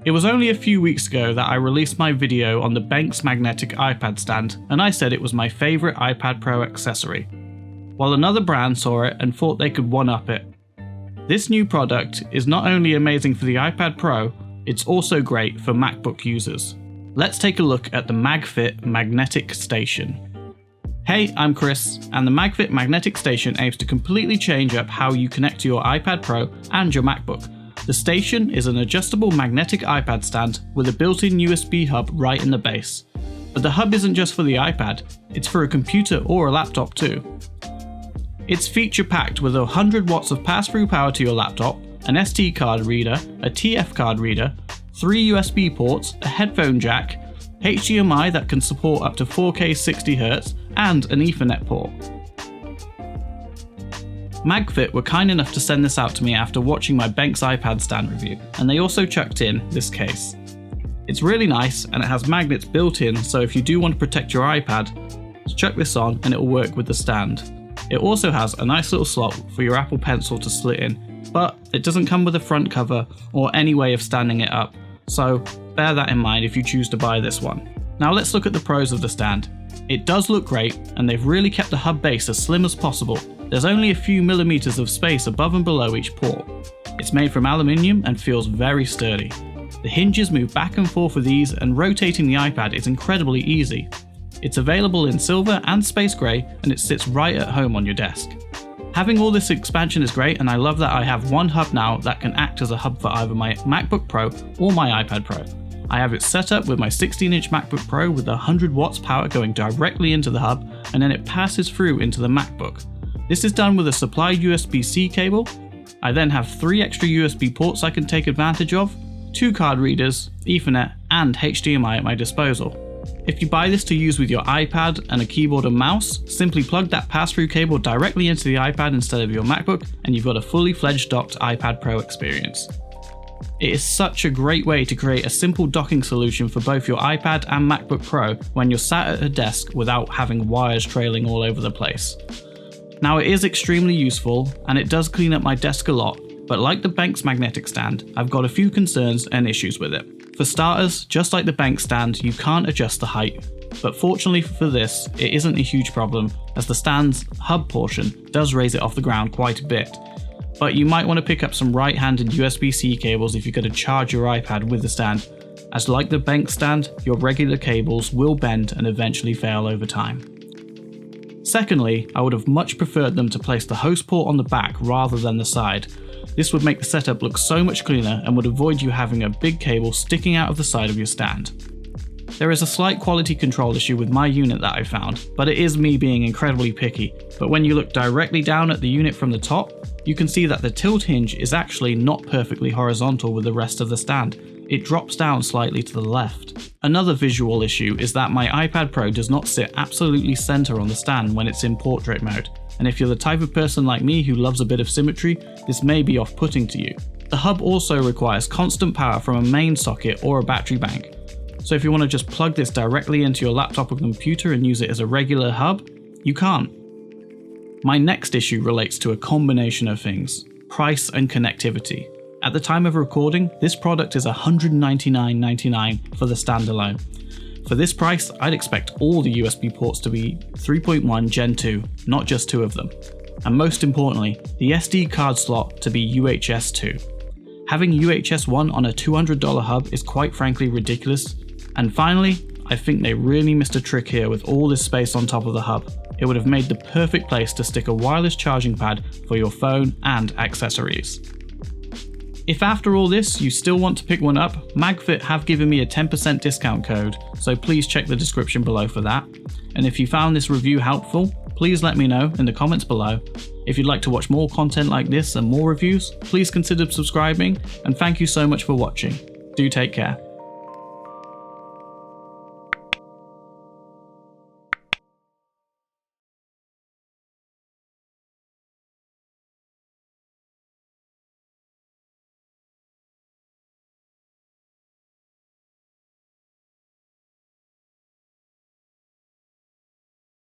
It was only a few weeks ago that I released my video on the Benks magnetic iPad stand, and I said it was my favourite iPad Pro accessory, while another brand saw it and thought they could one-up it. This new product is not only amazing for the iPad Pro, it's also great for MacBook users. Let's take a look at the MagFit Magnetic Station. Hey, I'm Chris, and the MagFit Magnetic Station aims to completely change up how you connect to your iPad Pro and your MacBook. The station is an adjustable magnetic iPad stand with a built-in USB hub right in the base. But the hub isn't just for the iPad, it's for a computer or a laptop too. It's feature-packed with 100 watts of pass-through power to your laptop, an SD card reader, a TF card reader, 3 USB ports, a headphone jack, HDMI that can support up to 4K 60Hz, and an Ethernet port. MagFit were kind enough to send this out to me after watching my Benks iPad stand review, and they also chucked in this case. It's really nice and it has magnets built in, so if you do want to protect your iPad, just chuck this on and it will work with the stand. It also has a nice little slot for your Apple Pencil to slit in, but it doesn't come with a front cover or any way of standing it up, so bear that in mind if you choose to buy this one. Now let's look at the pros of the stand. It does look great, and they've really kept the hub base as slim as possible. There's only a few millimeters of space above and below each port. It's made from aluminium and feels very sturdy. The hinges move back and forth with ease, and rotating the iPad is incredibly easy. It's available in silver and space grey, and it sits right at home on your desk. Having all this expansion is great, and I love that I have one hub now that can act as a hub for either my MacBook Pro or my iPad Pro. I have it set up with my 16-inch MacBook Pro with 100 watts power going directly into the hub, and then it passes through into the MacBook. This is done with a supplied USB-C cable. I then have 3 extra USB ports I can take advantage of, 2 card readers, Ethernet, and HDMI at my disposal. If you buy this to use with your iPad and a keyboard and mouse, simply plug that pass-through cable directly into the iPad instead of your MacBook, and you've got a fully fledged docked iPad Pro experience. It is such a great way to create a simple docking solution for both your iPad and MacBook Pro when you're sat at a desk without having wires trailing all over the place. Now it is extremely useful, and it does clean up my desk a lot, but like the Benks magnetic stand, I've got a few concerns and issues with it. For starters, just like the Benks stand, you can't adjust the height, but fortunately for this, it isn't a huge problem, as the stand's hub portion does raise it off the ground quite a bit. But you might want to pick up some right-handed USB-C cables if you're going to charge your iPad with the stand, as like the Benks stand, your regular cables will bend and eventually fail over time. Secondly, I would have much preferred them to place the host port on the back rather than the side. This would make the setup look so much cleaner and would avoid you having a big cable sticking out of the side of your stand. There is a slight quality control issue with my unit that I found, but it is me being incredibly picky. But when you look directly down at the unit from the top, you can see that the tilt hinge is actually not perfectly horizontal with the rest of the stand. It drops down slightly to the left. Another visual issue is that my iPad Pro does not sit absolutely center on the stand when it's in portrait mode, and if you're the type of person like me who loves a bit of symmetry, this may be off-putting to you. The hub also requires constant power from a main socket or a battery bank, so if you want to just plug this directly into your laptop or computer and use it as a regular hub, you can't. My next issue relates to a combination of things: price and connectivity. At the time of recording, this product is $199.99 for the standalone. For this price, I'd expect all the USB ports to be 3.1 Gen 2, not just 2 of them. And most importantly, the SD card slot to be UHS 2. Having UHS 1 on a $200 hub is quite frankly ridiculous. And finally, I think they really missed a trick here with all this space on top of the hub. It would have made the perfect place to stick a wireless charging pad for your phone and accessories. If after all this you still want to pick one up, MagFit have given me a 10% discount code, so please check the description below for that. And if you found this review helpful, please let me know in the comments below. If you'd like to watch more content like this and more reviews, please consider subscribing, and thank you so much for watching. Do take care.